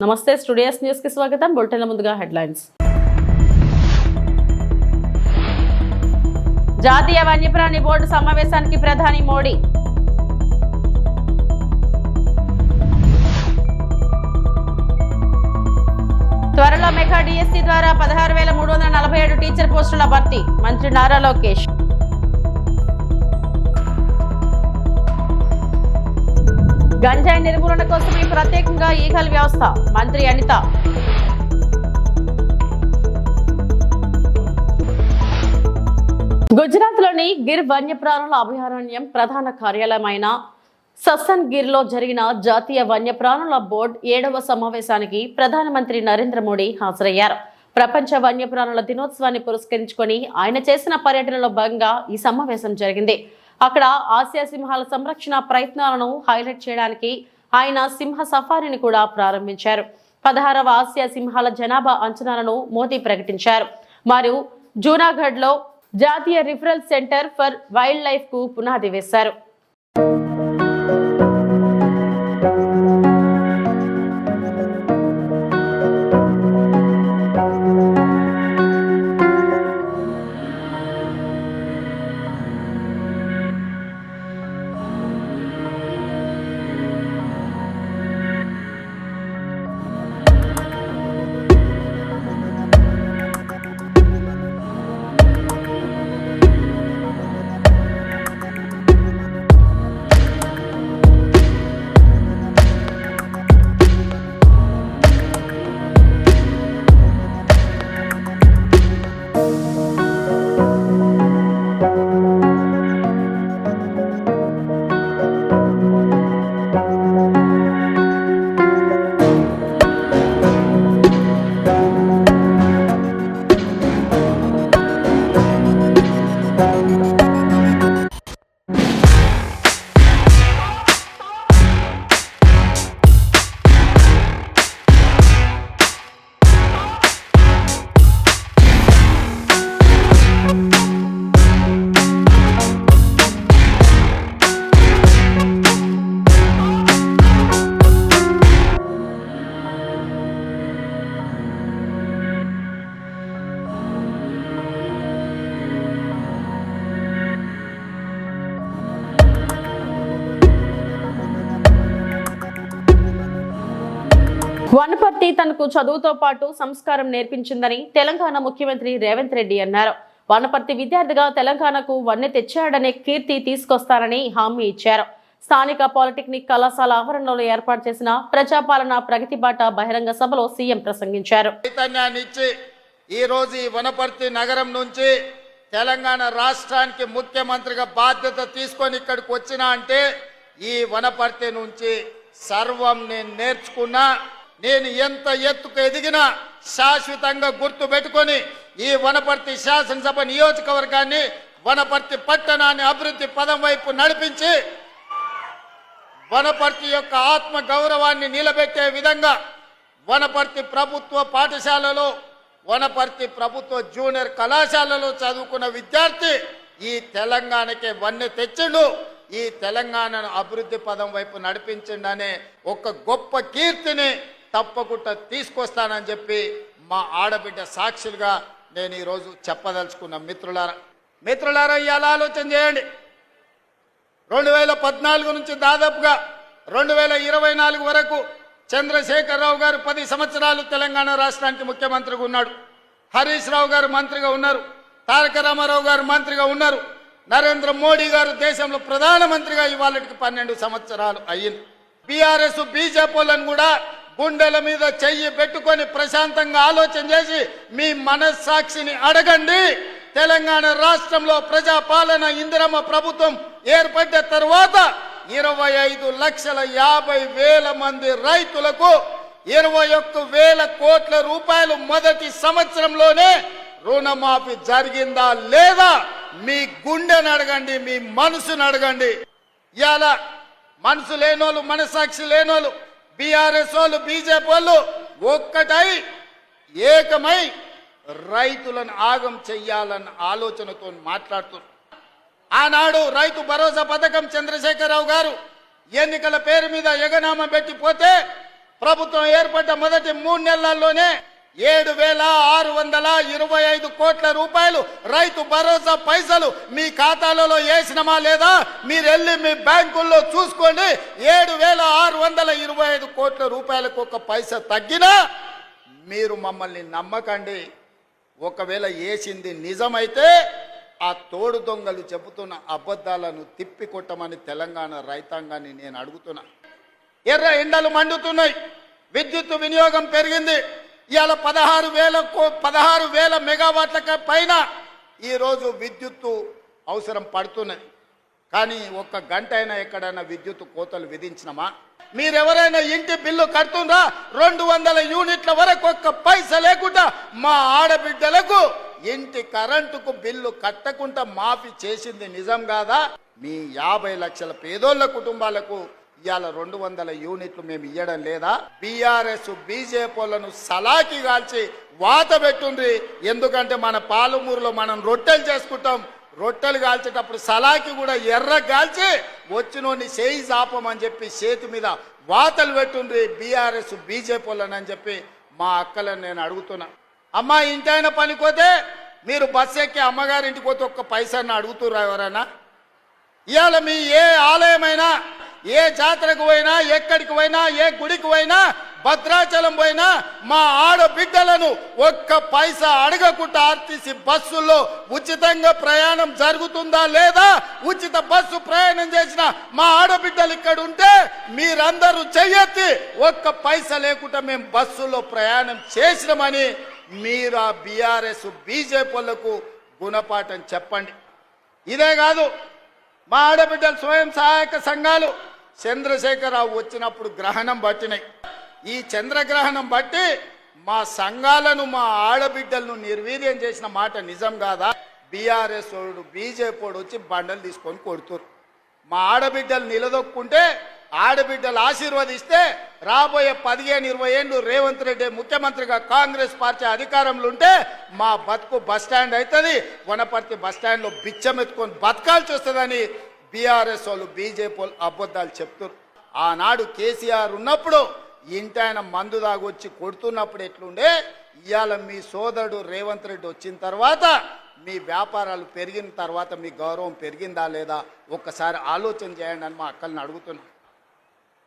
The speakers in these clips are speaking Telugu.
నమస్తే స్టూడియోస్ న్యూస్ కి స్వాగతం. బులెటిన్ల ముందుగా హెడ్లైన్స్. జాతీయ వన్యప్రాణి బోర్డు సమావేశానికి ప్రధాని మోడీ. త్వరలో మెగా డిఎస్సి ద్వారా 16,347 టీచర్ పోస్టుల భర్తీ. మంత్రి నారా లోకేష్. గంజాయి నిర్మూలన కోసమే ప్రత్యేకంగా ఈగల్ వ్యవస్థ. మంత్రి అనిత. గుజరాత్లోని గిర్ వన్యప్రాణుల అభయారణ్యం ప్రధాన కార్యాలయమైన ససన్ గిర్లో జరిగిన జాతీయ వన్యప్రాణుల బోర్డు 7వ సమావేశానికి ప్రధానమంత్రి నరేంద్ర మోడీ హాజరయ్యారు. ప్రపంచ వన్యప్రాణుల దినోత్సవాన్ని పురస్కరించుకొని ఆయన చేసిన పర్యటనలో భాగంగా ఈ సమావేశం జరిగింది. అక్కడ ఆసియా సింహాల సంరక్షణ ప్రయత్నాలను హైలైట్ చేయడానికి ఆయన సింహ సఫారీని కూడా ప్రారంభించారు. 16వ ఆసియా సింహాల జనాభా అంచనాలను మోదీ ప్రకటించారు. మరియు జూనాగఢ్ లో జాతీయ referral centre for wild life కు పునాది వేశారు. వనపర్తి తనకు చదువుతో పాటు సంస్కారం నేర్పించిందని తెలంగాణ ముఖ్యమంత్రి రేవంత్ రెడ్డి అన్నారు. వనపర్తి విద్యార్థిగా తెలంగాణకు వన్నె తెచ్చాడనే కీర్తి తీసుకొస్తారని హామీ ఇచ్చారు. స్థానిక పాలిటెక్నిక్ కళాశాల ఆవరణలో ఏర్పాటు చేసిన ప్రజాపాలన ప్రగతి బాట బహిరంగ సభలో సీఎం ప్రసంగించారు. ఈ రోజు ఈ వనపర్తి నగరం నుంచి తెలంగాణ రాష్ట్రానికి ముఖ్యమంత్రిగా బాధ్యత తీసుకొని ఇక్కడికి వచ్చినా అంటే ఈ వనపర్తి నుంచి సర్వం నేను నేర్చుకున్నా. నేను ఎంత ఎత్తుకు ఎదిగినా శాశ్వతంగా గుర్తు పెట్టుకొని ఈ వనపర్తి శాసనసభ నియోజకవర్గాన్ని వనపర్తి పట్టణాన్ని అభివృద్ధి పదం వైపు నడిపించి వనపర్తి యొక్క ఆత్మ గౌరవాన్ని నిలబెట్టే విధంగా వనపర్తి ప్రభుత్వ పాఠశాలలో వనపర్తి ప్రభుత్వ జూనియర్ కళాశాలలో చదువుకున్న విద్యార్థి ఈ తెలంగాణకే వన్నె తెచ్చిండు. ఈ తెలంగాణను అభివృద్ధి పదం వైపు నడిపించండి అనే ఒక గొప్ప కీర్తిని తప్పకుండా తీసుకొస్తానని చెప్పి మా ఆడబిడ్డ సాక్షులుగా నేను ఈరోజు చెప్పదలుచుకున్న మిత్రులారా ఇవాళ ఆలోచన చేయండి. 2014 నుంచి దాదాపుగా 2024 వరకు చంద్రశేఖరరావు గారు 10 సంవత్సరాలు తెలంగాణ రాష్ట్రానికి ముఖ్యమంత్రిగా ఉన్నాడు. హరీష్ రావు గారు మంత్రిగా ఉన్నారు. తారక రామారావు గారు మంత్రిగా ఉన్నారు. నరేంద్ర మోడీ గారు దేశంలో ప్రధానమంత్రిగా ఇవాళకి 12 సంవత్సరాలు అయ్యింది. బీఆర్ఎస్ బీజేపీలను కూడా గుండెల మీద చెయ్యి పెట్టుకొని ప్రశాంతంగా ఆలోచన చేసి మీ మనస్సాక్షిని అడగండి. తెలంగాణ రాష్ట్రంలో ప్రజాపాలన ఇందిరమ్మ ప్రభుత్వం ఏర్పడ్డ తర్వాత 25,50,000 మంది రైతులకు 21,000 కోట్ల రూపాయలు మొదటి సంవత్సరంలోనే రుణమాఫీ జరిగిందా లేదా? మీ గుండెని అడగండి, మీ మనసును అడగండి. ఇవాళ మనసు లేనోళ్ళు, మనసాక్షి లేనోళ్ళు, బీఆర్ఎస్ వాళ్ళు, బీజేపీ వాళ్ళు ఒక్కటై ఏకమై రైతులను ఆగం చెయ్యాలన్న ఆలోచనతో మాట్లాడుతున్నారు. ఆనాడు రైతు భరోసా పథకం చంద్రశేఖరరావు గారు ఎన్నికల పేరు మీద ఎగనామా పెట్టిపోతే ప్రభుత్వం ఏర్పడ్డ మొదటి 3 నెలల్లోనే 7,625 కోట్ల రూపాయలు రైతు భరోసా పైసలు మీ ఖాతాలలో వేసినమా లేదా? మీరు వెళ్ళి మీ బ్యాంకుల్లో చూసుకోండి. 7,625 కోట్ల రూపాయలకు ఒక పైసా తగ్గినా మీరు మమ్మల్ని నమ్మకండి. ఒకవేళ వేసింది నిజమైతే ఆ తోడు దొంగలు చెబుతున్న అబద్ధాలను తిప్పికొట్టమని తెలంగాణ రైతాంగాన్ని నేను అడుగుతున్నా. ఎర్ర ఎండలు మండుతున్నాయి, విద్యుత్ వినియోగం పెరిగింది. ఇవాళ 16,000 మెగావాట్ల పైన ఈరోజు విద్యుత్తు అవసరం పడుతున్నది. కానీ ఒక్క గంట అయినా ఎక్కడైనా విద్యుత్ కోతలు విధించినమా? మీరెవరైనా ఇంటి బిల్లు కడుతుండ్రా? 200 యూనిట్ల వరకు ఒక్క పైసా లేకుండా మా ఆడబిడ్డలకు ఇంటి కరెంటుకు బిల్లు కట్టకుండా మాఫీ చేసింది నిజం కాదా? మీ 50 లక్షల పేదోళ్ల కుటుంబాలకు ఇవాళ 200 యూనిట్లు మేము ఇవ్వడం లేదా? బీఆర్ఎస్ బీజేపీలను సలాకి కాల్చి వాత పెట్టుండ్రి. ఎందుకంటే మన పాలమూరులో మనం రొట్టెలు చేసుకుంటాం. రొట్టెలు కాల్చేటప్పుడు సలాకి కూడా ఎర్ర కాల్చి వచ్చినోని చేయి చాపమని చెప్పి చేతి మీద వాతలు పెట్టుండ్రి బీఆర్ఎస్ బీజేపీలను అని చెప్పి మా అక్కలను నేను అడుగుతున్నా. అమ్మ ఇంటైనా పనిపోతే మీరు బస్సు ఎక్కి అమ్మగారింటికి పోతే ఒక్క పైసాన్ని అడుగుతుర్రా ఎవరైనా? ఇవాళ మీ ఏ ఆలయమైనా, ఏ జాతరకు పోయినా, ఎక్కడికి పోయినా, ఏ గుడికి పోయినా, భద్రాచలం పోయినా మా ఆడబిడ్డలను ఒక్క పైసా అడగకుండా ఆర్టీసీ బస్సుల్లో ఉచితంగా ప్రయాణం జరుగుతుందా లేదా? ఉచిత బస్సు ప్రయాణం చేసిన మా ఆడబిడ్డలు ఇక్కడ ఉంటే మీరందరూ చెయ్యెత్తి ఒక్క పైసా లేకుండా మేము బస్సులో ప్రయాణం చేసినామని మీరు ఆ బీఆర్ఎస్ బీజేపీలకు గుణపాఠం చెప్పండి. ఇదే కాదు, మా ఆడబిడ్డల స్వయం సహాయక సంఘాలు చంద్రశేఖరరావు వచ్చినప్పుడు గ్రహణం పట్టినాయి. ఈ చంద్రగ్రహణం బట్టి మా సంఘాలను, మా ఆడబిడ్డలను నిర్వీర్యం చేసిన మాట నిజం కాదా? బీఆర్ఎస్ వాడు బీజేపీ వచ్చి బండలు తీసుకొని కొడుతురు. మా ఆడబిడ్డలు నిలదొక్కుంటే, ఆడబిడ్డలు ఆశీర్వదిస్తే రాబోయే 15-20 ఏళ్ళు రేవంత్ రెడ్డి ముఖ్యమంత్రిగా కాంగ్రెస్ పార్టీ అధికారంలో ఉంటే మా బతుకు బస్టాండ్ అవుతుంది. వనపర్తి బస్టాండ్లో బిచ్చం ఎత్తుకొని బతకాల్సి వస్తుందని బీఆర్ఎస్ వాళ్ళు బీజేపీ వాళ్ళు అబద్ధాలు చెప్తారు. ఆనాడు కేసీఆర్ ఉన్నప్పుడు ఇంటాయన మందు దాగొచ్చి కొడుతున్నప్పుడు ఎట్లుండే, ఇవాళ మీ సోదరుడు రేవంత్ రెడ్డి వచ్చిన తర్వాత మీ వ్యాపారాలు పెరిగిన తర్వాత మీ గౌరవం పెరిగిందా లేదా ఒక్కసారి ఆలోచన చేయండి అని మా అక్కల్ని అడుగుతున్నా.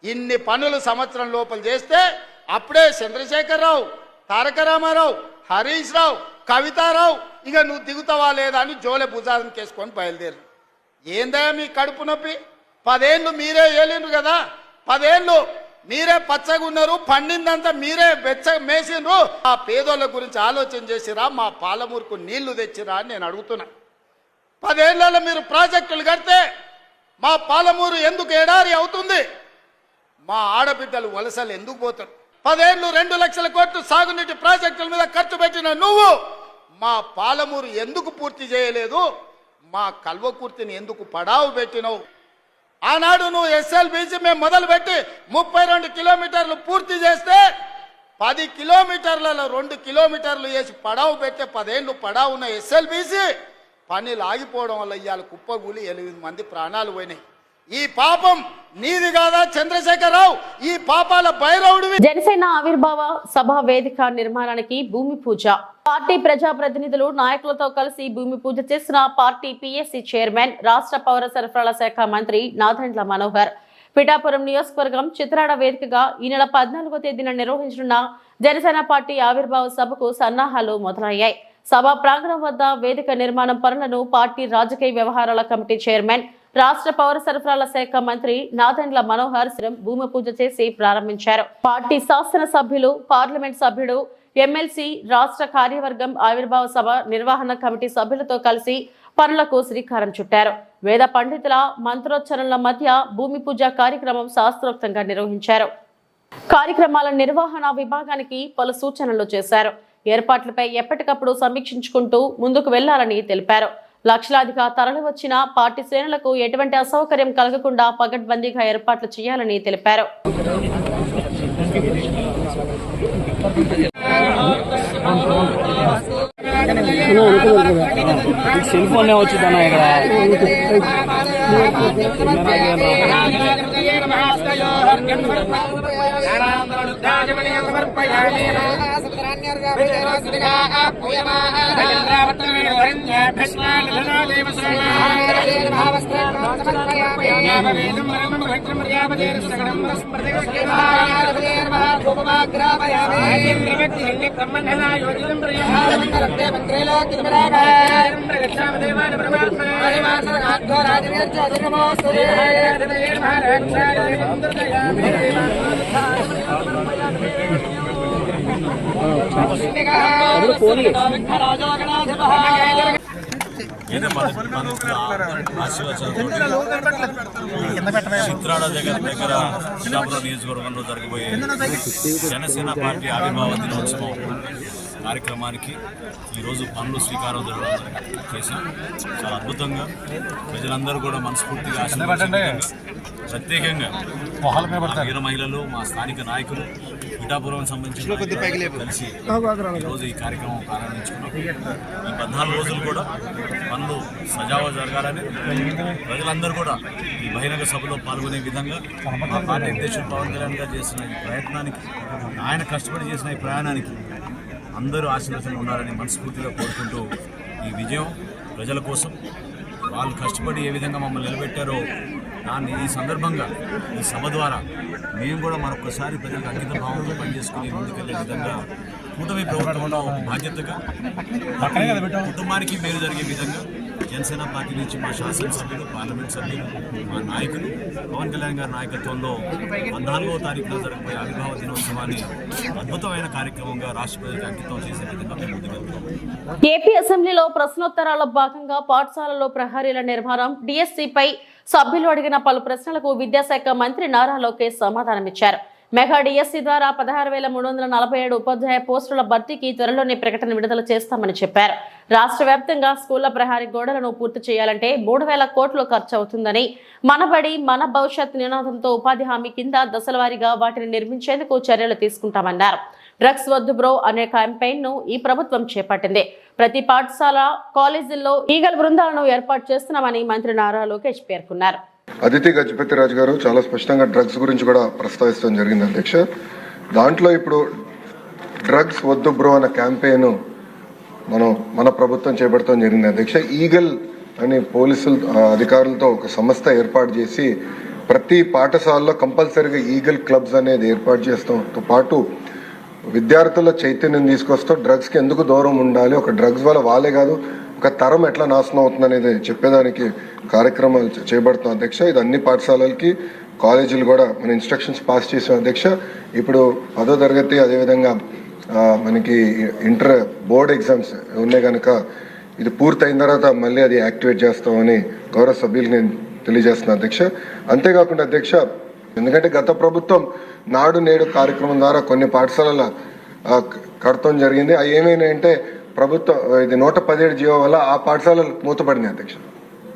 ఇన్ని పనులు సంవత్సరం లోపల చేస్తే అప్పుడే చంద్రశేఖరరావు, తారక రామారావు, హరీష్ రావు, కవితారావు ఇక నువ్వు దిగుతావా లేదా అని జోలె భుజాలను కేసుకొని బయలుదేరు. ఏందయ్యా మీ కడుపు నొప్పి? 10 ఏళ్ళు మీరే ఏలిండ్రు కదా, 10 ఏళ్ళు మీరే పచ్చగున్నారు, పండిందంతా మీరే మేసిండ్రు. ఆ పేదోళ్ళ గురించి ఆలోచన చేసిరా? మా పాలమూరుకు నీళ్లు తెచ్చిరా అని నేను అడుగుతున్నా. 10 ఏళ్లలో మీరు ప్రాజెక్టులు కడితే మా పాలమూరు ఎందుకు ఎడారి అవుతుంది? మా ఆడబిడ్డలు వలసలు ఎందుకు పోతారు? 10 ఏళ్ళు 2 లక్షల కోట్లు సాగునీటి ప్రాజెక్టుల మీద ఖర్చు పెట్టిన నువ్వు మా పాలమూరు ఎందుకు పూర్తి చేయలేదు? మా కల్వకుర్తిని ఎందుకు పడావు పెట్టినవు? ఆనాడు నువ్వు ఎస్ఎల్బీసీ మేము మొదలుపెట్టి 32 కిలోమీటర్లు పూర్తి చేస్తే 10 కిలోమీటర్లలో 2 కిలోమీటర్లు వేసి పడావు పెట్టే 10 ఏళ్ళు పడావు ఉన్న ఎస్ఎల్బీసీ పనులు ఆగిపోవడం వల్ల ఇవాళ కుప్పగూలి 8 మంది ప్రాణాలు పోయినాయి. ఈ పాపం నీది కాదా చంద్రశేఖరరావు? ఈ పాపాల భైరవుడివి. జనసేన ఆవిర్భావ సభ వేదిక నిర్మాణానికి భూమి పూజ. పార్టీ ప్రజాప్రతినిధులు నాయకులతో కలిసి భూమి పూజ చేసిన పార్టీ పీఎస్సీ చైర్మన్, రాష్ట్ర పౌర సరఫరాల శాఖ మంత్రి నాదెండ్ల మనోహర్. పిఠాపురం నియోజకవర్గం చిత్రాడ వేదికగా ఈ నెల 14వ తేదీన నిర్వహించనున్న జనసేన పార్టీ ఆవిర్భావ సభకు సన్నాహాలు మొదలయ్యాయి. సభా ప్రాంగణం వద్ద వేదిక నిర్మాణం పనులను పార్టీ రాజకీయ వ్యవహారాల కమిటీ చైర్మన్, రాష్ట్ర పౌర సరఫరాల శాఖ మంత్రి నాదెండ్ల మనోహర్ భూమి పూజ చేసి ప్రారంభించారు. పార్టీ శాసన సభ్యులు, పార్లమెంట్ సభ్యుడు, ఎమ్మెల్సీ, రాష్ట్ర కార్యవర్గం ఆవిర్భావ సభ నిర్వహణ కమిటీ సభ్యులతో కలిసి పనులకు శ్రీకారం చుట్టారు. వేద పండితుల మంత్రోచ్చరణల మధ్య భూమి పూజ కార్యక్రమం శాస్త్రోక్తంగా నిర్వహించారు. కార్యక్రమాల నిర్వహణ విభాగానికి పలు సూచనలు చేశారు. ఏర్పాట్లపై ఎప్పటికప్పుడు సమీక్షించుకుంటూ ముందుకు వెళ్లాలని తెలిపారు. లక్షలాదిగా తరలివచ్చిన పార్టీ శ్రేణులకు ఎటువంటి అసౌకర్యం కలగకుండా పగడ్బందీగా ఏర్పాట్లు చేయాలని తెలిపారు. సెల్ ఫోన్ వచ్చిందన్నా ఇక్కడ చిత్రాల దగ్గర శ్రీకాకుళం నియోజకవర్గంలో జరగబోయే జనసేన పార్టీ ఆవిర్భావ దినోత్సవం కార్యక్రమానికి ఈరోజు పనులు శ్రీకారం చేశాం. చాలా అద్భుతంగా ప్రజలందరూ కూడా మనస్ఫూర్తిగా ఆశీర్వదించారు. ప్రత్యేకంగా వీర మహిళలు, మా స్థానిక నాయకులు, పిఠాపురం సంబంధించిన కలిసి ఈరోజు ఈ కార్యక్రమం ప్రారంభించుకున్నాం. ఈ 14 రోజులు కూడా పనులు సజావుగా జరగాలని ప్రజలందరూ కూడా ఈ బహిరంగ సభలో పాల్గొనే విధంగా మా పార్టీ అధ్యక్షుడు పవన్ కళ్యాణ్ గారు చేసిన ఈ ప్రయత్నానికి, ఆయన కష్టపడి చేసిన ఈ ప్రయాణానికి అందరూ ఆశీర్వచనలు ఉండాలని మనస్ఫూర్తిగా కోరుకుంటూ ఈ విజయం ప్రజల కోసం, వాళ్ళు కష్టపడి ఏ విధంగా మమ్మల్ని నిలబెట్టారో దాన్ని ఈ సందర్భంగా ఈ సభ ద్వారా మేము కూడా మరొకసారి ప్రజలకు అంకిత భావంతో పనిచేసుకుని ముందుకెళ్లే విధంగా కూటమి ప్రభుత్వంలో బాధ్యతగా కుటుంబానికి మేలు జరిగే విధంగా జనసేన పార్టీ నుంచి మా శాసనసభ్యులు, పార్లమెంట్ సభ్యులు, మా నాయకులు పవన్ కళ్యాణ్ గారి నాయకత్వంలో 14వ తారీఖున జరగబోయే ఆవిర్భావ దినోత్సవాన్ని అద్భుతమైన కార్యక్రమంగా రాష్ట్ర ప్రజలకు అంకితం చేసే విధంగా మేము ముందుకెళ్తున్నాం. ఏపీ అసెంబ్లీలో ప్రశ్నోత్తరాల భాగంగా పాఠశాలలో ప్రహరీల నిర్మాణం, డిఎస్సిపై సభ్యులు అడిగిన పలు ప్రశ్నలకు విద్యాశాఖ మంత్రి నారా లోకేష్ సమాధానమిచ్చారు. మెగా డిఎస్సి ద్వారా 16,347 ఉపాధ్యాయ పోస్టుల భర్తీకి త్వరలోనే ప్రకటన విడుదల చేస్తామని చెప్పారు. రాష్ట్ర వ్యాప్తంగా స్కూళ్ల ప్రహరీ గోడలను పూర్తి చేయాలంటే 3,000 కోట్లు ఖర్చు అవుతుందని, మనబడి మన భవిష్యత్ నినాదంతో ఉపాధి హామీ కింద దశలవారీగా వాటిని నిర్మించేందుకు చర్యలు తీసుకుంటామన్నారు. డ్రగ్స్ వద్దు బ్రో అనే క్యాంపెయిన్ ను ఈ ప్రభుత్వం చేపట్టింది. ప్రతి పాఠశాల, కాలేజీల్లో ఈగల్ బృందాలను ఏర్పాటు చేస్తున్నామని మంత్రి నారా లోకేష్ పేర్కొన్నారు. అదితి గజపతిరాజు గారు చాలా స్పష్టంగా డ్రగ్స్ గురించి కూడా ప్రస్తావించడం జరిగింది అధ్యక్ష. దాంట్లో ఇప్పుడు డ్రగ్స్ వద్దు బ్రో అన్న క్యాంపెయిన్ మన ప్రభుత్వం చేపడతాం జరిగింది అధ్యక్ష. ఈగల్ అని పోలీసులు అధికారులతో ఒక సంస్థ ఏర్పాటు చేసి ప్రతి పాఠశాలలో కంపల్సరీగా ఈగల్ క్లబ్స్ అనేది ఏర్పాటు చేస్తాంతో పాటు విద్యార్థుల చైతన్యం తీసుకొస్తూ డ్రగ్స్కి ఎందుకు దూరం ఉండాలి, ఒక డ్రగ్స్ వల్ల వాళ్ళే కాదు ఒక తరం ఎట్లా నాశనం అవుతుంది అనేది చెప్పేదానికి కార్యక్రమాలు చేపడుతున్నాం అధ్యక్ష. ఇది అన్ని పాఠశాలలకి, కాలేజీలు కూడా మన ఇన్స్ట్రక్షన్స్ పాస్ చేసాం అధ్యక్ష. ఇప్పుడు 10వ తరగతి అదేవిధంగా మనకి ఇంటర్ బోర్డ్ ఎగ్జామ్స్ ఉన్నాయి కనుక ఇది పూర్తయిన తర్వాత మళ్ళీ అది యాక్టివేట్ చేస్తామని గౌరవ సభ్యులు నేను తెలియజేస్తున్నాను అధ్యక్ష. అంతేకాకుండా అధ్యక్ష, ఎందుకంటే గత ప్రభుత్వం నాడు నేడు కార్యక్రమం ద్వారా కొన్ని పాఠశాలల కడతం జరిగింది. అవి ఏమైనాయంటే ప్రభుత్వం ఇది 117 జీవో వల్ల ఆ పాఠశాలలు మూతపడినాయి అధ్యక్ష.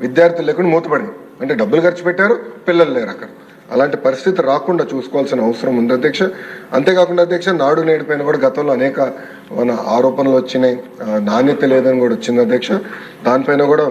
విద్యార్థులు లేకుండా మూతపడినాయి, అంటే డబ్బులు ఖర్చు పెట్టారు, పిల్లలు లేరు అక్కడ. అలాంటి పరిస్థితి రాకుండా చూసుకోవాల్సిన అవసరం ఉంది అధ్యక్ష. అంతేకాకుండా అధ్యక్ష, నాడు నేడు పైన కూడా గతంలో అనేక ఆరోపణలు వచ్చినాయి, నాణ్యత లేదని కూడా వచ్చింది అధ్యక్ష. దానిపైన కూడా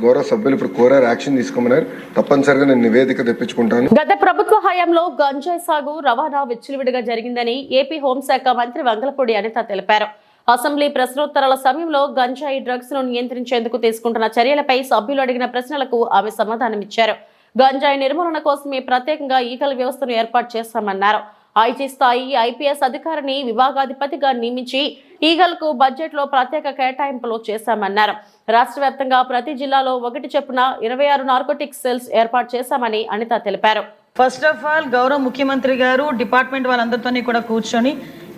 గౌరవ సభ్యులు ఇప్పుడు కోరారు, యాక్షన్ తీసుకోమన్నారు. తప్పనిసరిగా నేను నివేదిక తెప్పించుకుంటాను. గత ప్రభుత్వ హయాంలో గంజాయి సాగు, రవాణా విచ్చలవిడిగా జరిగిందని ఏపీ హోంశాఖ మంత్రి వంగలపూడి అనిత తెలిపారు. అసెంబ్లీ ప్రశ్నోత్తరాల సమయంలో గంజాయి డ్రగ్స్ ను నియంత్రించేందుకు తీసుకుంటున్న చర్యలపై సభ్యులు అడిగిన ప్రశ్నలకు ఆమె సమాధానమిచ్చారు. గంజాయి నిర్మూలన కోసమే ప్రత్యేకంగా ఈగల వ్యవస్థను ఏర్పాటు చేస్తామన్నారు. ఐజీ స్థాయి ఐపీఎస్ అధికారిని విభాగాధిపతిగా నియమించి ఈగలకు బడ్జెట్ లో ప్రత్యేక కేటాయింపులు చేశామన్నారు. రాష్ట్ర వ్యాప్తంగా ప్రతి జిల్లాలో 1 చొప్పున 26 నార్కోటిక్స్ సెల్స్ ఏర్పాటు చేశామని అనిత తెలిపారు. ఫస్ట్ ఆఫ్ ఆల్ గౌరవ ముఖ్యమంత్రి గారు డిపార్ట్మెంట్ వాళ్ళందరితోని కూడా కూర్చొని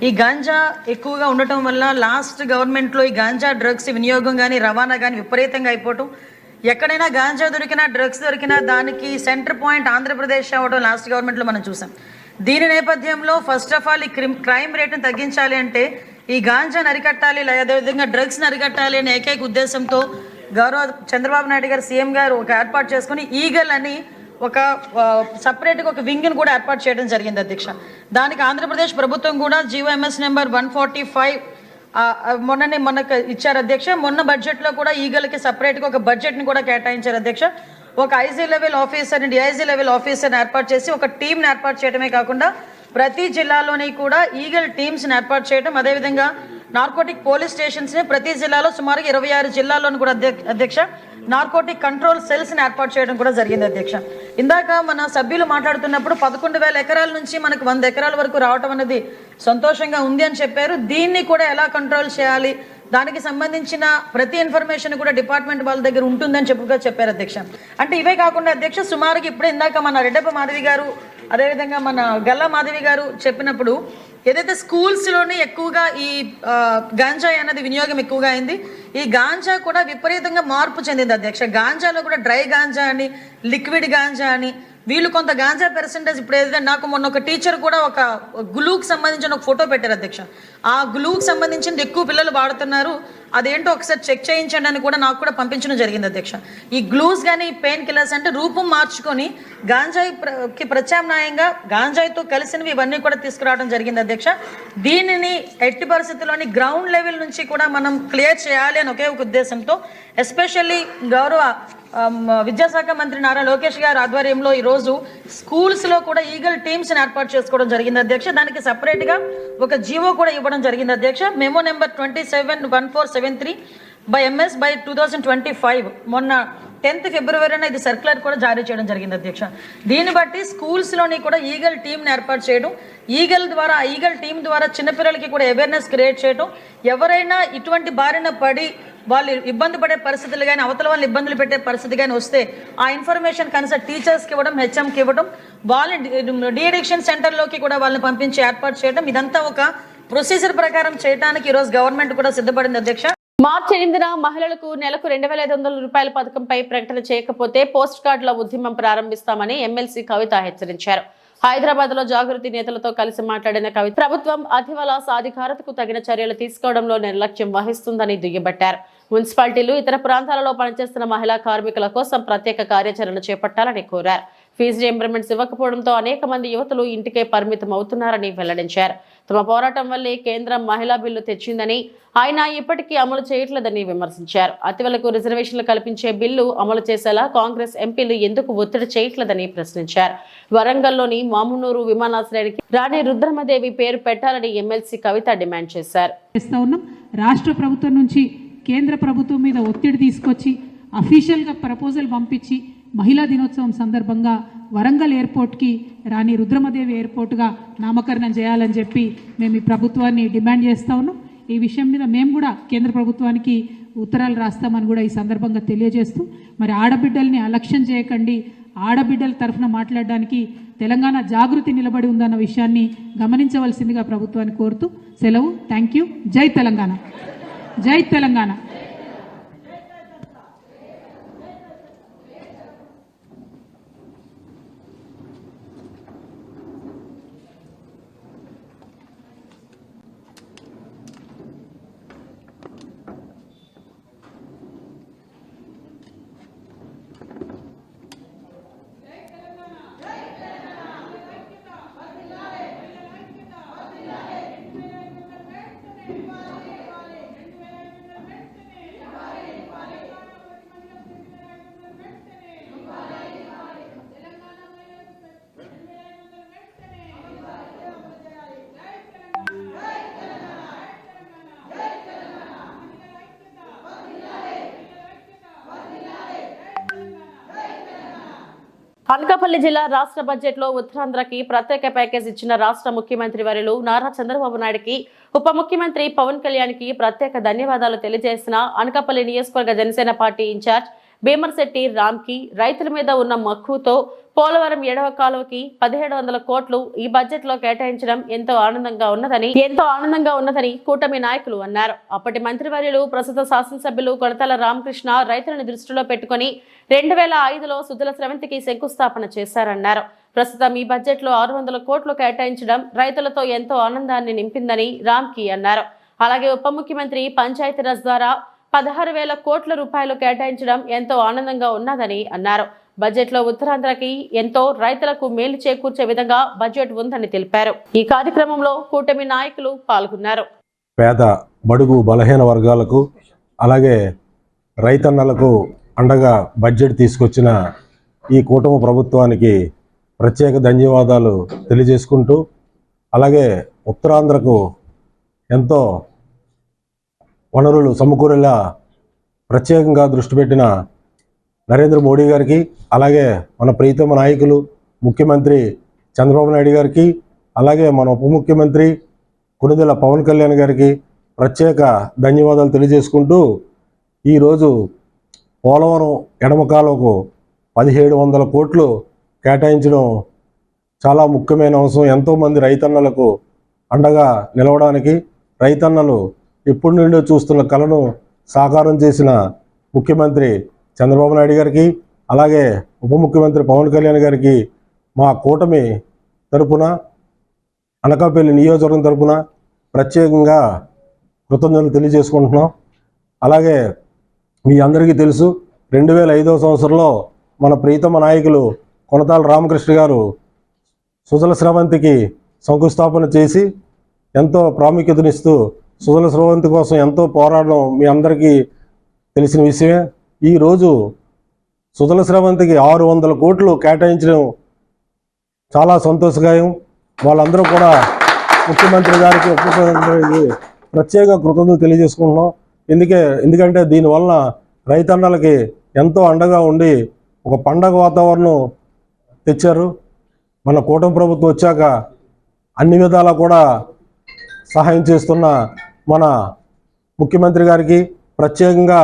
ఈ గాంజా ఎక్కువగా ఉండటం వల్ల లాస్ట్ గవర్నమెంట్లో ఈ గాంజా డ్రగ్స్ వినియోగం కానీ రవాణా కానీ విపరీతంగా అయిపోవటం, ఎక్కడైనా గాంజా దొరికినా డ్రగ్స్ దొరికినా దానికి సెంటర్ పాయింట్ ఆంధ్రప్రదేశ్ అవ్వడం లాస్ట్ గవర్నమెంట్లో మనం చూసాం. దీని నేపథ్యంలో ఫస్ట్ ఆఫ్ ఆల్ ఈ క్రైమ్ రేట్ను తగ్గించాలి అంటే ఈ గాంజాను అరికట్టాలి, అదేవిధంగా డ్రగ్స్ని అరికట్టాలి అనే ఏకైక ఉద్దేశంతో గౌరవ చంద్రబాబు నాయుడు గారు సీఎం గారు ఒక ఏర్పాటు చేసుకుని ఈగల్ అని ఒక సపరేట్గా ఒక వింగ్ని కూడా ఏర్పాటు చేయడం జరిగింది అధ్యక్ష. దానికి ఆంధ్రప్రదేశ్ ప్రభుత్వం కూడా జీవోఎంఎస్ నెంబర్ 145 మొన్నకు ఇచ్చారు అధ్యక్ష. మొన్న బడ్జెట్లో కూడా ఈగలకి సపరేట్గా ఒక బడ్జెట్ని కూడా కేటాయించారు అధ్యక్ష. ఒక ఐజీ లెవెల్ ఆఫీసర్ని, డిఐజీ లెవెల్ ఆఫీసర్ని ఏర్పాటు చేసి ఒక టీంని ఏర్పాటు చేయడమే కాకుండా ప్రతి జిల్లాలోని కూడా ఈగల్ టీమ్స్ని ఏర్పాటు చేయడం, అదేవిధంగా నార్కోటిక్ పోలీస్ స్టేషన్స్ని ప్రతి జిల్లాలో సుమారుగా 26 జిల్లాల్లోనూ కూడా అధ్యక్ష నార్కోటిక్ కంట్రోల్ సెల్స్ని ఏర్పాటు చేయడం కూడా జరిగింది అధ్యక్ష. ఇందాక మన సభ్యులు మాట్లాడుతున్నప్పుడు 11,000 ఎకరాల నుంచి మనకు 100 ఎకరాల వరకు రావటం అనేది సంతోషంగా ఉంది అని చెప్పారు. దీన్ని కూడా ఎలా కంట్రోల్ చేయాలి, దానికి సంబంధించిన ప్రతి ఇన్ఫర్మేషన్ కూడా డిపార్ట్మెంట్ వాళ్ళ దగ్గర ఉంటుందని చెప్పారు అధ్యక్ష. అంటే ఇవే కాకుండా అధ్యక్ష సుమారుగా ఇప్పుడే ఇందాక మన రెడ్డప్ప మాధవి గారు, అదేవిధంగా మన గల్లా మాధవి గారు చెప్పినప్పుడు ఏదైతే స్కూల్స్లోని ఎక్కువగా ఈ గాంజా అనేది వినియోగం ఎక్కువగా అయింది, ఈ గాంజా కూడా విపరీతంగా మార్పు చెందింది అధ్యక్ష. గాంజాలో కూడా డ్రై గాంజా అని, లిక్విడ్ గాంజా అని, వీళ్ళు కొంత గాంజా పర్సెంటేజ్ ఇప్పుడు ఏదైతే నాకు మొన్న ఒక టీచర్ కూడా ఒక గ్లూకి సంబంధించిన ఒక ఫోటో పెట్టారు అధ్యక్ష. ఆ గ్లూకి సంబంధించింది ఎక్కువ పిల్లలు వాడుతున్నారు, అదేంటో ఒకసారి చెక్ చేయించండి అని కూడా నాకు కూడా పంపించడం జరిగింది అధ్యక్ష. ఈ గ్లూస్ కానీ పెయిన్ కిల్లర్స్ అంటే రూపం మార్చుకొని గాంజాయికి ప్రత్యామ్నాయంగా గాంజాయితో కలిసినవి ఇవన్నీ కూడా తీసుకురావడం జరిగింది అధ్యక్ష. దీనిని ఎట్టి పరిస్థితుల్లోని గ్రౌండ్ లెవెల్ నుంచి కూడా మనం క్లియర్ చేయాలి అని ఒకే ఒక ఉద్దేశంతో ఎస్పెషల్లీ గౌరవ విద్యాశాఖ మంత్రి నారా లోకేష్ గారి ఆధ్వర్యంలో ఈరోజు స్కూల్స్లో కూడా ఈగల్ టీమ్స్ని ఏర్పాటు చేసుకోవడం జరిగింది అధ్యక్ష. దానికి సపరేట్గా ఒక జీవో కూడా ఇవ్వడం జరిగింది అధ్యక్ష. మెమో నెంబర్ 271473/MS/2025 మొన్న 10th ఫిబ్రవరిన ఇది సర్క్యులర్ కూడా జారీ చేయడం జరిగింది అధ్యక్ష. దీన్ని బట్టి స్కూల్స్లోని కూడా ఈగల్ టీమ్ని ఏర్పాటు చేయడం, ఈగల్ టీమ్ ద్వారా చిన్నపిల్లలకి కూడా అవేర్నెస్ క్రియేట్ చేయడం, ఎవరైనా ఇటువంటి బారిన పడి వాళ్ళు ఇబ్బంది పడే పరిస్థితులు కానీ అవతల వాళ్ళు ఇబ్బందులు పెట్టే పరిస్థితి కానీ వస్తే ఆ ఇన్ఫర్మేషన్ కన్సల్ట్ టీచర్స్కి ఇవ్వడం, హెచ్ఎంకి ఇవ్వడం, వాళ్ళని డీఅడిక్షన్ సెంటర్లోకి కూడా వాళ్ళని పంపించి ఏర్పాటు చేయడం, ఇదంతా ఒక ప్రొసీజర్ ప్రకారం చేయడానికి ఈరోజు గవర్నమెంట్ కూడా సిద్ధపడింది అధ్యక్ష. మార్చి 8న మహిళలకు నెలకు 2,500 రూపాయల పథకంపై ప్రకటన చేయకపోతే పోస్ట్ కార్డుల ఉద్యమం ప్రారంభిస్తామని ఎమ్మెల్సీ కవిత హెచ్చరించారు. హైదరాబాద్ లో జాగృతి నేతలతో కలిసి మాట్లాడిన కవిత ప్రభుత్వం అతివల సాధికారతకు తగిన చర్యలు తీసుకోవడంలో నిర్లక్ష్యం వహిస్తుందని దుయ్యబట్టారు. మున్సిపాలిటీలు ఇతర ప్రాంతాలలో పనిచేస్తున్న మహిళా కార్మికుల కోసం ప్రత్యేక కార్యాచరణ చేపట్టాలని కోరారు. ఫీజు రియంబర్మెంట్స్ ఇవ్వకపోవడంతో అనేక మంది యువతులు ఇంటికే పరిమితం అవుతున్నారని వెల్లడించారు. తమ పోరాటం వల్లే కేంద్రం మహిళా బిల్లు తెచ్చిందని, ఆయన ఇప్పటికీ అమలు చేయట్లేదని విమర్శించారు. అతివలకు రిజర్వేషన్లు కల్పించే బిల్లు అమలు చేసేలా కాంగ్రెస్ ఎంపీలు ఎందుకు ఒత్తిడి చేయట్లేదని ప్రశ్నించారు. వరంగల్లోని మామునూరు విమానాశ్రయానికి రాణి రుద్రమదేవి పేరు పెట్టాలని ఎమ్మెల్సీ కవిత డిమాండ్ చేశారు. రాష్ట్ర ప్రభుత్వం నుంచి కేంద్ర ప్రభుత్వం మీద ఒత్తిడి తీసుకొచ్చి అఫీషియల్గా ప్రపోజల్ పంపించి మహిళా దినోత్సవం సందర్భంగా వరంగల్ ఎయిర్పోర్ట్కి రాణి రుద్రమదేవి ఎయిర్పోర్ట్గా నామకరణం చేయాలని చెప్పి మేము ఈ ప్రభుత్వాన్ని డిమాండ్ చేస్తూ ఉన్నాం. ఈ విషయం మీద మేము కూడా కేంద్ర ప్రభుత్వానికి ఉత్తరాలు రాస్తామని కూడా ఈ సందర్భంగా తెలియజేస్తూ, మరి ఆడబిడ్డల్ని అలక్ష్యం చేయకండి, ఆడబిడ్డల తరఫున మాట్లాడడానికి తెలంగాణ జాగృతి నిలబడి ఉందన్న విషయాన్ని గమనించవలసిందిగా ప్రభుత్వాన్ని కోరుతూ సెలవు. Thank you. జై తెలంగాణ, జై తెలంగాణ. అనకాపల్లి జిల్లా రాష్ట్ర బడ్జెట్ లో ఉత్తరాంధ్రకి ప్రత్యేక ప్యాకేజ్ ఇచ్చిన రాష్ట్ర ముఖ్యమంత్రి వర్యులు నారా చంద్రబాబు నాయుడుకి, ఉప ముఖ్యమంత్రి పవన్ కళ్యాణ్ కి ప్రత్యేక ధన్యవాదాలు తెలియజేసిన అనకాపల్లి నియోజకవర్గ జనసేన పార్టీ ఇన్ఛార్జ్ భీమర్శెట్టి రామ్కి రైతుల మీద ఉన్న మక్కువతో పోలవరం 7వ కాలువకి 1700 కోట్లు ఈ బడ్జెట్ లో కేటాయించడం ఎంతో ఆనందంగా ఉన్నదని కూటమి నాయకులు అన్నారు. అప్పటి మంత్రివర్యులు ప్రస్తుత శాసనసభ్యులు కొనతల రామకృష్ణ రైతులను దృష్టిలో పెట్టుకుని 2005లో సుద్దుల స్రవంతికి శంకుస్థాపన చేశారన్నారు. ప్రస్తుతం ఈ బడ్జెట్ లో 600 కోట్లు కేటాయించడం రైతులతో ఎంతో ఆనందాన్ని నింపిందని రామ్కి అన్నారు. అలాగే ఉప ముఖ్యమంత్రి పంచాయతీరాజ్ ద్వారా 16,000 కోట్ల రూపాయలు కేటాయించడం ఎంతో ఆనందంగా ఉన్నదని అన్నారు. బడ్జెట్ లో ఉత్తరాంధ్రకి ఎంతో రైతులకు మేలు చేకూర్చే విధంగా బడ్జెట్ ఉందని తెలిపారు. ఈ కార్యక్రమంలో కూటమి నాయకులు పాల్గొన్నారు. పేద బడుగు బలహీన వర్గాలకు అలాగే రైతన్నలకు అండగా బడ్జెట్ తీసుకొచ్చిన ఈ కూటమి ప్రభుత్వానికి ప్రత్యేక ధన్యవాదాలు తెలియజేసుకుంటూ, అలాగే ఉత్తరాంధ్రకు ఎంతో వనరులు సమకూరేలా ప్రత్యేకంగా దృష్టి పెట్టిన నరేంద్ర మోడీ గారికి, అలాగే మన ప్రీతమ నాయకులు ముఖ్యమంత్రి చంద్రబాబు నాయుడు గారికి, అలాగే మన ఉప ముఖ్యమంత్రి కొణిదెల పవన్ కళ్యాణ్ గారికి ప్రత్యేక ధన్యవాదాలు తెలియజేసుకుంటూ ఈరోజు పోలవరం ఎడమ కాలువకు 1700 కోట్లు కేటాయించడం చాలా ముఖ్యమైన అంశం. ఎంతోమంది రైతన్నలకు అండగా నిలవడానికి, రైతన్నలు ఎప్పటి నుండో చూస్తున్న కలను సాకారం చేసిన ముఖ్యమంత్రి చంద్రబాబు నాయుడు గారికి, అలాగే ఉప ముఖ్యమంత్రి పవన్ కళ్యాణ్ గారికి మా కూటమి తరపున, అనకాపల్లి నియోజకవర్గం తరపున ప్రత్యేకంగా కృతజ్ఞతలు తెలియజేసుకుంటున్నాం. అలాగే మీ అందరికీ తెలుసు, 2005వ సంవత్సరంలో మన ప్రీతమ నాయకులు కొనతాల రామకృష్ణ గారు సుజల స్రవంతికి శంకుస్థాపన చేసి ఎంతో ప్రాముఖ్యతనిస్తూ సుజల స్రవంతి కోసం ఎంతో పోరాడడం మీ అందరికీ తెలిసిన విషయమే. ఈరోజు సుజల స్రవంతికి 600 కోట్లు కేటాయించడం చాలా సంతోషకరం. వాళ్ళందరూ కూడా ముఖ్యమంత్రి గారికి, ఉప ముఖ్యమంత్రికి ప్రత్యేక కృతజ్ఞతలు తెలియజేసుకుంటున్నాం. ఎందుకంటే దీనివల్ల రైతన్నలకి ఎంతో అండగా ఉండి ఒక పండగ వాతావరణం తెచ్చారు. మన కూటమి ప్రభుత్వం వచ్చాక అన్ని విధాలా కూడా సహాయం చేస్తున్న మన ముఖ్యమంత్రి గారికి ప్రత్యేకంగా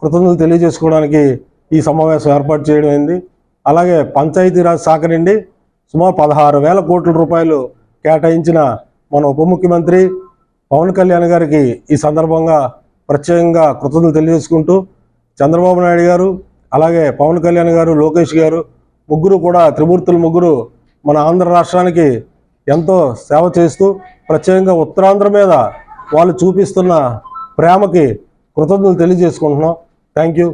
కృతజ్ఞతలు తెలియజేసుకోవడానికి ఈ సమావేశం ఏర్పాటు చేయడం అయింది. అలాగే పంచాయతీరాజ్ శాఖ నుండి సుమారు 16,000 కోట్ల రూపాయలు కేటాయించిన మన ఉప ముఖ్యమంత్రి పవన్ కళ్యాణ్ గారికి ఈ సందర్భంగా ప్రత్యేకంగా కృతజ్ఞతలు తెలియజేసుకుంటూ, చంద్రబాబు నాయుడు గారు, అలాగే పవన్ కళ్యాణ్ గారు, లోకేష్ గారు ముగ్గురు కూడా, త్రిమూర్తులు ముగ్గురు మన ఆంధ్ర రాష్ట్రానికి ఎంతో సేవ చేస్తూ ప్రత్యేకంగా ఉత్తరాంధ్ర మీద వాళ్ళు చూపిస్తున్న ప్రేమకి కృతజ్ఞతలు తెలియజేసుకుంటున్నాం. Thank you.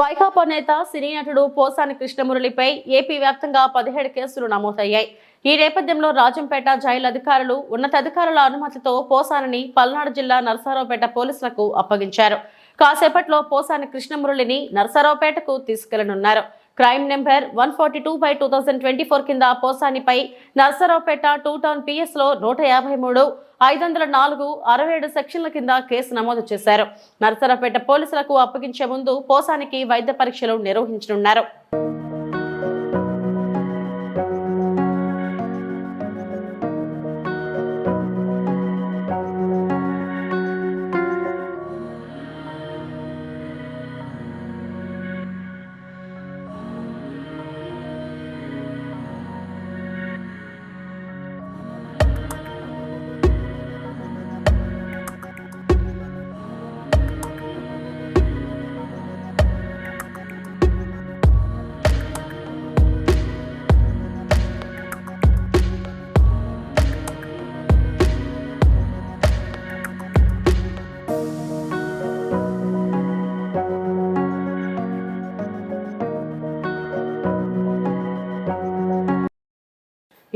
వైకాపా నేత సినీ నటుడు పోసాని కృష్ణమురళిపై ఏపీ వ్యాప్తంగా 17 కేసులు నమోదయ్యాయి. ఈ నేపథ్యంలో రాజంపేట జైలు అధికారులు ఉన్నతాధికారుల అనుమతితో పోసానిని పల్నాడు జిల్లా నరసరావుపేట పోలీసులకు అప్పగించారు. కాసేపట్లో పోసాని కృష్ణమురళిని నరసరావుపేటకు తీసుకెళ్లనున్నారు. క్రైమ్ నెంబర్ 142/2024 కింద పోసానిపై నరసరావుపేట 2 టౌన్ PS లో 153, 504, 67 సెక్షన్ల కింద కేసు నమోదు చేశారు. నరసరావుపేట పోలీసులకు అప్పగించే ముందు పోసానికి వైద్య పరీక్షలు నిర్వహించనున్నారు.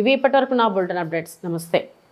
ఇవి ఇప్పటివరకు నా బులెటిన్ అప్డేట్స్. నమస్తే.